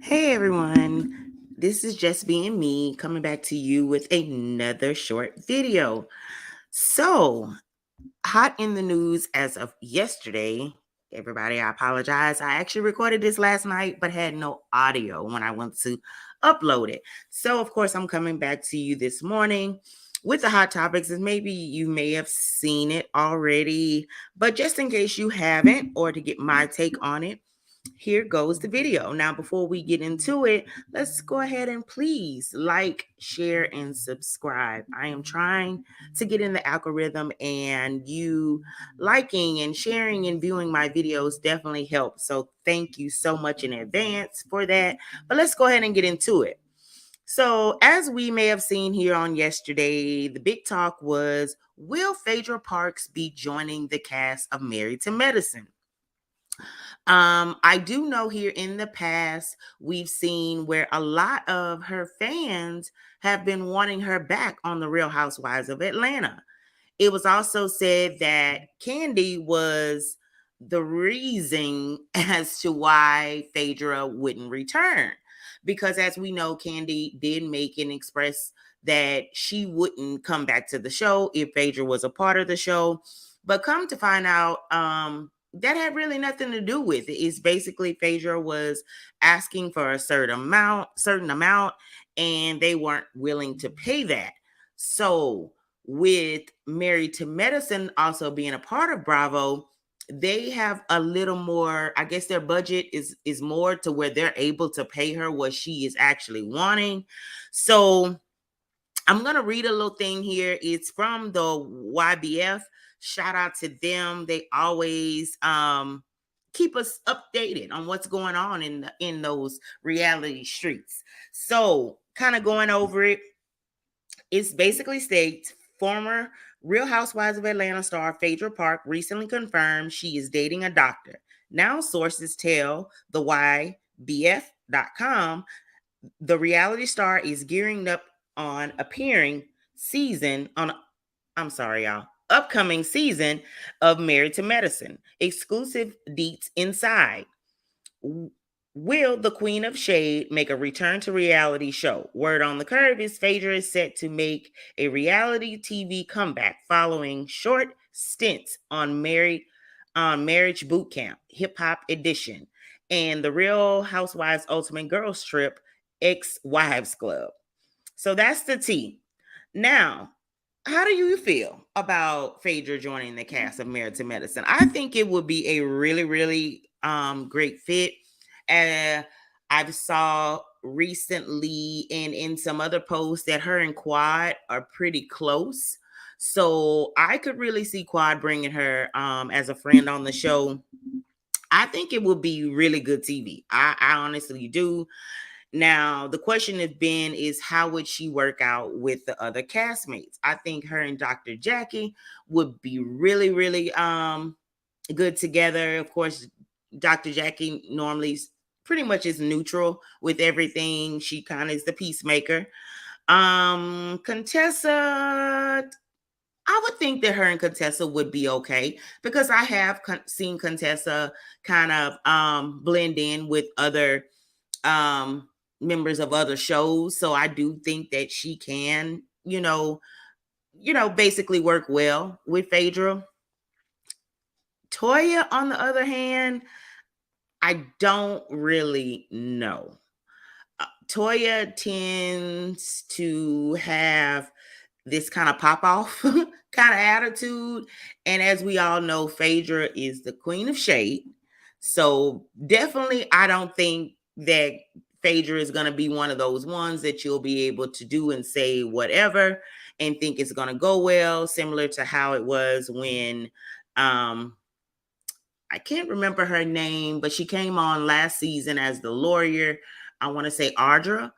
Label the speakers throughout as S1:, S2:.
S1: Hey everyone, this is just being me coming back to you with another short video. So, hot in the news as of yesterday. Everybody, I apologize. I actually recorded this last night but had no audio when I went to upload it. So, of course, I'm coming back to you this morning with the hot topics, and maybe you may have seen it already, but just in case you haven't, or to get my take on it, here goes the video. Now, before we get into it, let's go ahead and please like, share, and subscribe. I am trying to get in the algorithm, and you liking and sharing and viewing my videos definitely helps. So, thank you so much in advance for that. But let's go ahead and get into it. So, as we may have seen here on yesterday, the big talk was, will Phadrea Parks be joining the cast of Married to Medicine? I do know here in the past, we've seen where a lot of her fans have been wanting her back on The Real Housewives of Atlanta. It was also said that Candy was the reason as to why Phadrea wouldn't return. Because as we know, Candy did make and express that she wouldn't come back to the show if Phadrea was a part of the show. But come to find out, that had really nothing to do with it. It's basically Phadrea was asking for a certain amount, and they weren't willing to pay that. So with Married to Medicine also being a part of Bravo, they have a little more, I guess their budget is more to where they're able to pay her what she is actually wanting. So I'm going to read a little thing here. It's from the YBF. Shout out to them. They always keep us updated on what's going on in those reality streets. So, kind of going over it, it basically states former Real Housewives of Atlanta star Phadrea Park recently confirmed she is dating a doctor. Now, sources tell the YBF.com the reality star is gearing up on appearing season on I'm sorry, y'all. Upcoming season of Married to Medicine. Exclusive deets inside. Will the Queen of Shade make a return to reality show? Word on the curve is Phadrea is set to make a reality TV comeback following short stints on Marriage Boot Camp, Hip Hop Edition, and the Real Housewives Ultimate Girls Trip, Ex Wives Club. So that's the tea. Now, how do you feel about Phadrea joining the cast of Married to Medicine? I think it would be a really, really great fit. Uh, I've saw recently and in some other posts that her and Quad are pretty close. So I could really see Quad bringing her as a friend on the show. I think it would be really good TV. I honestly do. Now, the question has been is how would she work out with the other castmates? I think her and Dr. Jackie would be really, really good together. Of course, Dr. Jackie normally pretty much is neutral with everything. She kind of is the peacemaker. Contessa, I would think that her and Contessa would be okay because I have seen Contessa kind of blend in with other um members of other shows. So I do think that she can, basically work well with Phadrea. Toya, on the other hand, I don't really know. Toya tends to have this kind of pop off kind of attitude. And as we all know, Phadrea is the queen of shade. So definitely, I don't think that Phadrea is going to be one of those ones that you'll be able to do and say whatever and think it's going to go well, similar to how it was when I can't remember her name, but she came on last season as the lawyer. I want to say Ardra,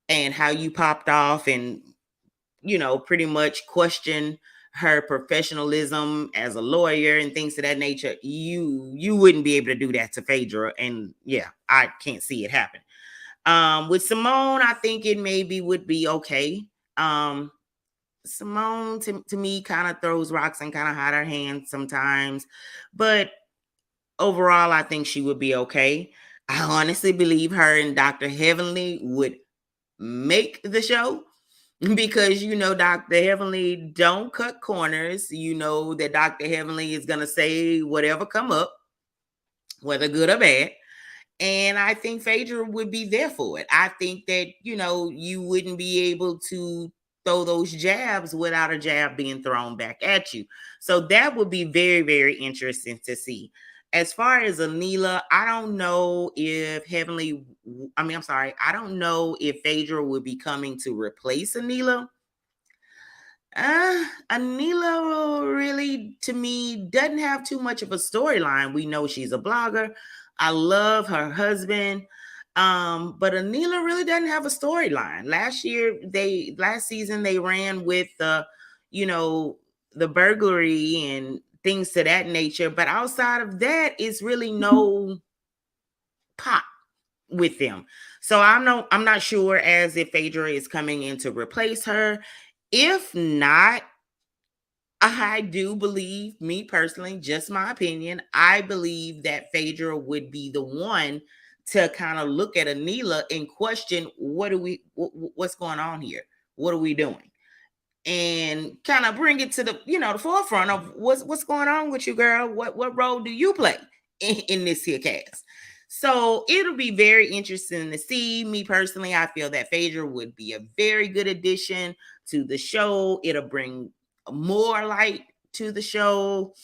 S1: and how you popped off and pretty much question her professionalism as a lawyer and things of that nature. You wouldn't be able to do that to Phadrea, and yeah, I can't see it happen. With Simone, I think it maybe would be okay. Simone to me kind of throws rocks and kind of hide her hands sometimes, but overall, I think she would be okay. I honestly believe her and Dr. Heavenly would make the show because Dr. Heavenly don't cut corners. You know that Dr. Heavenly is going to say whatever come up, whether good or bad. And I think Phadrea would be there for it. I think that, you wouldn't be able to throw those jabs without a jab being thrown back at you. So that would be very, very interesting to see. As far as Anila, I don't know if I don't know if Phadrea would be coming to replace Anila. Anila really, to me, doesn't have too much of a storyline. We know she's a blogger. I love her husband. But Anila really doesn't have a storyline. Last season they ran with the burglary and things to that nature. But outside of that, it's really no pop with them. So I'm not sure as if Phadrea is coming in to replace her. If not, I do believe, me personally, just my opinion, I believe that Phadrea would be the one to kind of look at Anila and question what's going on here? What are we doing? And kind of bring it to the forefront of what's going on with you, girl. What role do you play in this here cast? So it'll be very interesting to see. Me personally, I feel that Phadrea would be a very good addition to the show. It'll bring more light to the show.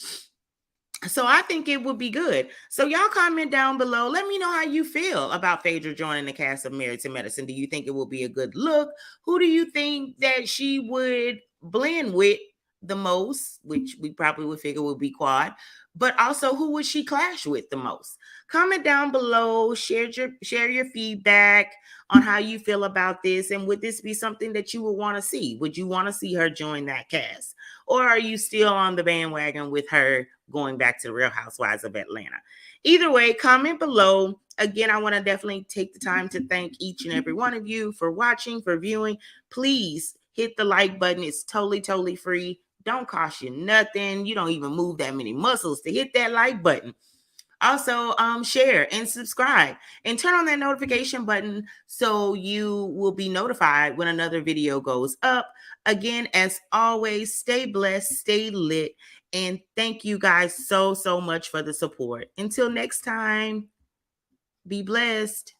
S1: So I think it would be good. So y'all comment down below. Let me know how you feel about Phadrea joining the cast of Married to Medicine. Do you think it will be a good look? Who do you think that she would blend with the most? Which we probably would figure would be Quad. But also, who would she clash with the most? Comment down below. Share your feedback on how you feel about this. And would this be something that you would want to see? Would you want to see her join that cast? Or are you still on the bandwagon with her going back to the Real Housewives of Atlanta? Either way, comment below. Again, I want to definitely take the time to thank each and every one of you for watching, for viewing. Please hit the like button. It's totally, totally free. Don't cost you nothing. You don't even move that many muscles to hit that like button. Also, share and subscribe and turn on that notification button so you will be notified when another video goes up. Again, as always, stay blessed, stay lit, and thank you guys so much for the support. Until next time, be blessed.